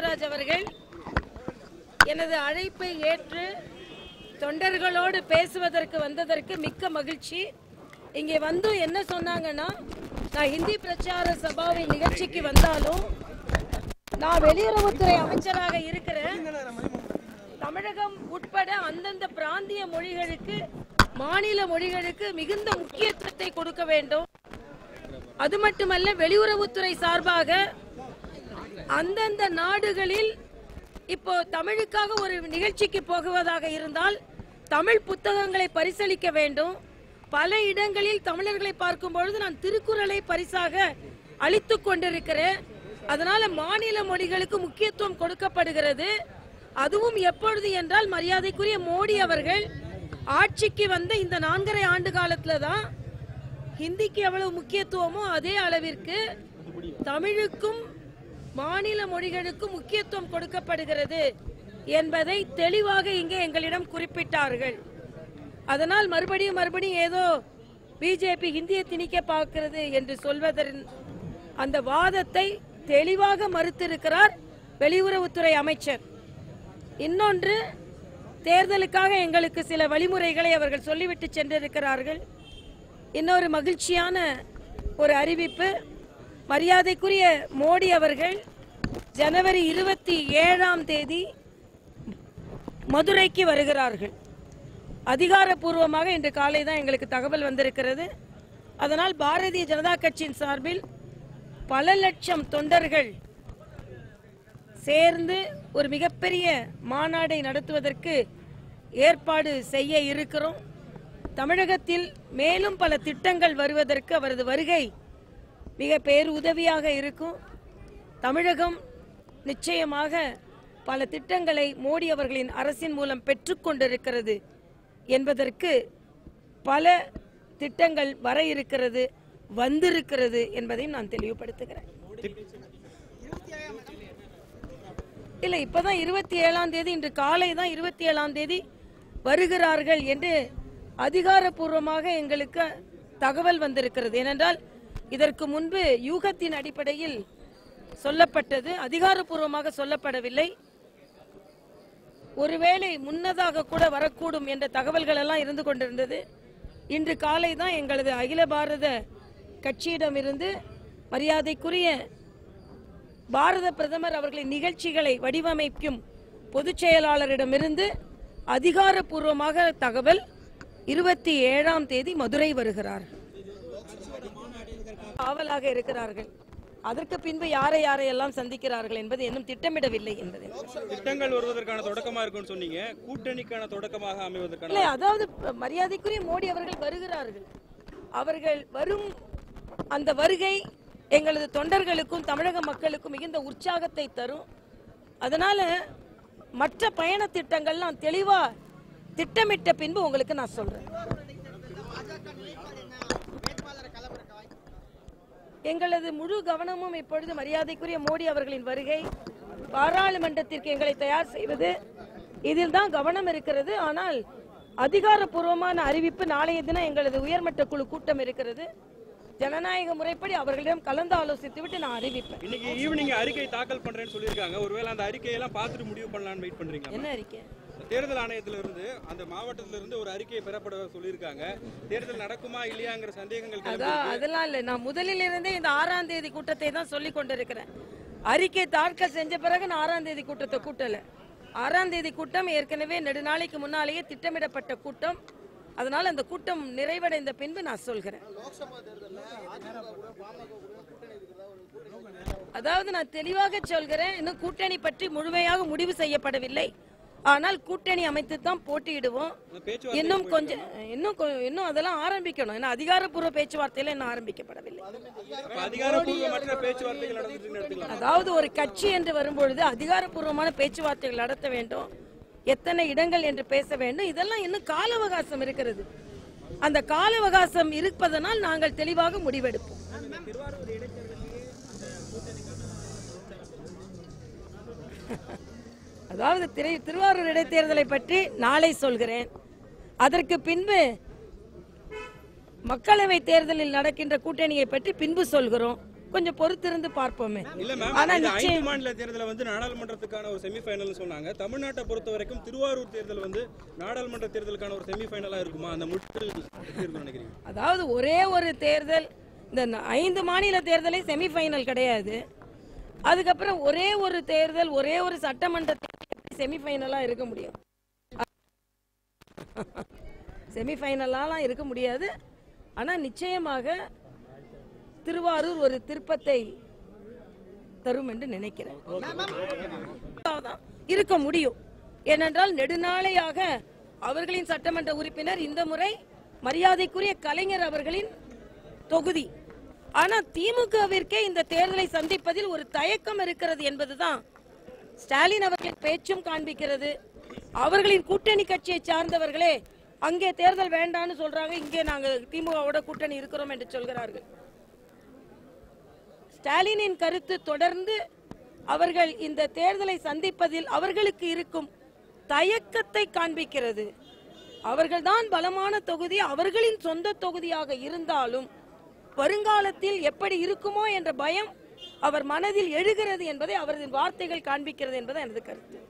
ராஜ் அவர்கள் எனது அழைப்பை ஏற்று தொண்டர்களோடு பேசுவதற்கு வந்ததற்கு மிக்க மகிழ்ச்சி. இங்கே வந்து என்ன சொன்னாங்கன்னா, நான் ஹிந்தி பிரச்சார சபாவின் நிகழ்ச்சிக்கு வந்தாலும் நான் வெளியுறவுத்துறை அமைச்சராக இருக்கிறேன். தமிழகம் உட்பட அந்தந்த பிராந்திய மொழிகளுக்கு, மாநில மொழிகளுக்கு மிகுந்த முக்கியத்துவத்தை கொடுக்க வேண்டும். அது மட்டுமல்ல, வெளியுறவுத்துறை சார்பாக அந்தந்த நாடுகளில் இப்போ தமிழுக்காக ஒரு நிகழ்ச்சிக்கு போகுவதாக இருந்தால் தமிழ் புத்தகங்களை பரிசளிக்க வேண்டும். பல இடங்களில் தமிழர்களை பார்க்கும் பொழுது நான் திருக்குறளை பரிசாக அளித்துக் கொண்டிருக்கிறேன். அதனால மாநில மொழிகளுக்கு முக்கியத்துவம் கொடுக்கப்படுகிறது. அதுவும் எப்பொழுது என்றால், மரியாதைக்குரிய மோடி அவர்கள் ஆட்சிக்கு வந்த இந்த 4.5 ஆண்டு காலத்துல தான் ஹிந்திக்கு எவ்வளவு முக்கியத்துவமோ அதே அளவிற்கு தமிழுக்கும் மாநில மொழிகளுக்கும் முக்கியத்துவம் கொடுக்கப்படுகிறது என்பதை தெளிவாக இங்கே எங்களிடம் குறிப்பிட்டார்கள். அதனால் மறுபடியும் ஏதோ பிஜேபி ஹிந்தியை திணிக்க பார்க்கிறது என்று சொல்வதன் அந்த வாதத்தை தெளிவாக மறுத்திருக்கிறார் வெளியுறவுத்துறை அமைச்சர். இன்னொன்று, தேர்தலுக்காக எங்களுக்கு சில வழிமுறைகளை அவர்கள் சொல்லிவிட்டு சென்றிருக்கிறார்கள். இன்னொரு மகிழ்ச்சியான ஒரு அறிவிப்பு, மரியாதைக்குரிய மோடி அவர்கள் ஜனவரி 27ஆம் தேதி மதுரைக்கு வருகிறார்கள். அதிகாரப்பூர்வமாக இன்று காலை தான் எங்களுக்கு தகவல் வந்திருக்கிறது. அதனால் பாரதிய ஜனதா கட்சியின் சார்பில் பல லட்சம் தொண்டர்கள் சேர்ந்து ஒரு மிகப்பெரிய மாநாடை நடத்துவதற்கு ஏற்பாடு செய்ய இருக்கிறோம். தமிழகத்தில் மேலும் பல திட்டங்கள் வருவதற்கு அவரது வருகை மிக பேருதவியாக இருக்கும். தமிழகம் நிச்சயமாக பல திட்டங்களை மோடி அவர்களின் அரசின் மூலம் பெற்றுக்கொண்டிருக்கிறது என்பதற்கு பல திட்டங்கள் வர இருக்கிறது, வந்திருக்கிறது என்பதையும் நான் தெளிவுபடுத்துகிறேன். இல்லை, இப்பதான் 27ஆம் தேதி, இன்று காலை தான் 27ஆம் தேதி வருகிறார்கள் என்று அதிகாரப்பூர்வமாக எங்களுக்கு தகவல் வந்திருக்கிறது. ஏனென்றால் இதற்கு முன்பு யூகத்தின் அடிப்படையில் சொல்லப்பட்டது, அதிகாரப்பூர்வமாக சொல்லப்படவில்லை. ஒருவேளை முன்னதாக கூட வரக்கூடும் என்ற தகவல்கள் எல்லாம் இருந்து கொண்டிருந்தது. இன்று காலை தான் எங்களது அகில பாரத கட்சியிடமிருந்து மரியாதைக்குரிய பாரத பிரதமர் அவர்களின் நிகழ்ச்சிகளை வடிவமைக்கும் பொதுச் செயலாளரிடமிருந்து அதிகாரப்பூர்வமாக தகவல் 27ஆம் தேதி மதுரை வருகிறார். ஆவலாக இருக்கிறார்கள். அதற்கு பின்பு யாரையெல்லாம் சந்திக்கிறார்கள் என்பது இன்னும் திட்டமிடவில்லை என்பது. திட்டங்கள் வருவதற்கான தொடக்கமா இருக்குன்னு சொன்னீங்க, கூட்டணிக்கான தொடக்கமாக அமைவதற்கான இல்லை, அதாவது மரியாதைக்குரிய மோடி அவர்கள் வருகிறார்கள். அவர்கள் வரும் அந்த வருகை எங்களது தொண்டர்களுக்கும் தமிழக மக்களுக்கும் மிகுந்த உற்சாகத்தை தரும். அதனால மற்ற பயண திட்டங்கள்லாம் தெளிவா திட்டமிட்ட பின்பு உங்களுக்கு நான் சொல்றேன். எங்களது முழு கவனமும் இப்பொழுது மரியாதைக்குரிய மோடி அவர்களின் வருகை, பாராளுமன்றத்திற்கு எங்களை தயார் செய்வது, இதில் தான் கவனம் இருக்கிறது. ஆனால் அதிகாரப்பூர்வமான அறிவிப்பு நாளைய தினம் எங்களது உயர்மட்ட குழு கூட்டம் இருக்கிறது. ஜனநாயக முறைப்படி அவர்களிடம் கலந்து ஆலோசித்து விட்டு நான் அறிவிப்பேன். இன்னைக்கு ஈவினிங் அறிக்கை தாக்கல் பண்றேன்னு சொல்லியிருக்காங்க. ஒருவேளை அந்த அறிக்கையெல்லாம் பார்த்துட்டு முடிவு பண்ணலாம்னு வெயிட் பண்றீங்க. என்ன அறிக்கை? தேர்தல் ஆணையத்திலிருந்து, அந்த மாவட்டத்திலிருந்து ஒரு அறிக்கையை பெறப்பட சொல்லியிருக்காங்க. தேர்தல் நடக்குமா இல்லையாங்கிற சந்தேகங்கள் அதெல்லாம் இல்லை. நான் முதலில் இருந்தே இந்த 6ஆம் தேதி கூட்டத்தை தான் சொல்லிக் கொண்டிருக்கிறேன். அறிக்கை தாக்கல் செஞ்ச பிறகு நான் 6ஆம் தேதி கூட்டத்தை கூட்டல. 6ஆம் தேதி கூட்டம் ஏற்கனவே நெடுநாளைக்கு முன்னாலேயே திட்டமிடப்பட்ட கூட்டம். அதனால அந்த கூட்டம் நிறைவடைந்த பின்பு நான் சொல்கிறேன். அதாவது நான் தெளிவாக சொல்கிறேன், இன்னும் கூட்டணி பற்றி முழுமையாக முடிவு செய்யப்படவில்லை. ஆனால் கூட்டணி அமைத்து தான் போட்டியிடுவோம். இன்னும் கொஞ்சம் இன்னும் அதெல்லாம் ஆரம்பிக்கணும். ஏன்னா அதிகாரப்பூர்வ பேச்சுவார்த்தையில இன்னும் ஆரம்பிக்கப்படவில்லை. அதாவது ஒரு கட்சி என்று வரும்பொழுது அதிகாரப்பூர்வமான பேச்சுவார்த்தைகள் நடத்த வேண்டும். எத்தனை இடங்கள் என்று பேச வேண்டும். இதெல்லாம் இன்னும் கால அவகாசம் இருக்கிறது. அந்த கால அவகாசம் இருப்பதனால் நாங்கள் தெளிவாக முடிவெடுப்போம். அதாவது திருவாரூர் இடைத்தேர்தலை பற்றி நாளை சொல்கிறேன். அதற்கு பின்பு மக்களவை தேர்தலில் நடக்கின்ற கூட்டணியை பற்றி பின்பு சொல்கிறோம். கொஞ்சம் பொறுத்திருந்து பார்ப்போமே. இல்ல மேம், ஆனா இந்த நிச்சயம் 5 மாநில தேர்தலை வந்து நாடாளுமன்றத்துக்கான ஒரு செமிஃபைனல் சொன்னாங்க. தமிழ்நாட்டை பொறுத்த வரைக்கும் திருவாரூர் தேர்தல் வந்து நாடாளுமன்ற தேர்தலுக்கான ஒரு செமிஃபைனலா இருக்குமா? அந்த முடிவுகள் எப்படி இருக்கும்னு நினைக்கிறீங்க? அதாவது ஒரே ஒரு தேர்தல், இந்த 5 மாநில தேர்தலே செமிஃபைனல் கிடையாது. அதுக்கப்புறம் ஒரே ஒரு தேர்தல், ஒரே ஒரு சட்டமன்ற செமிஃபைனலா இருக்க முடியும்? செமிஃபைனலாலாம் இருக்க முடியாது. ஆனா நிச்சயமாக திருவாரூர் ஒரு திருப்பத்தை தரும் என்று நினைக்கிறேன். இருக்க முடியும். ஏனென்றால் நெடுநாளையாக அவர்களின் சட்டமன்ற உறுப்பினர், இந்த முறை மரியாதைக்குரிய கலைஞர் அவர்களின் தொகுதி. ஆனா திமுகவிற்கே இந்த தேர்தலை சந்திப்பதில் ஒரு தயக்கம் இருக்கிறது என்பதுதான் ஸ்டாலின் அவர்களின் பேச்சும் காண்பிக்கிறது. அவர்களின் கூட்டணி கட்சியை சார்ந்தவர்களே அங்கே தேர்தல் வேண்டாம்னு சொல்றாங்க, இங்கே நாங்க திமுகவோட கூட்டணி இருக்கிறோம் என்று சொல்கிறார்கள். ஸ்டாலினின் கருத்து தொடர்ந்து அவர்கள் இந்த தேர்தலை சந்திப்பதில் அவர்களுக்கு இருக்கும் தயக்கத்தை காண்பிக்கிறது. அவர்கள்தான் பலமான தொகுதி, அவர்களின் சொந்த தொகுதியாக இருந்தாலும் வருங்காலத்தில் எப்படி இருக்குமோ என்ற பயம் அவர் மனதில் எழுகிறது என்பதை அவரது வார்த்தைகள் காண்பிக்கிறது என்பது எனது கருத்து.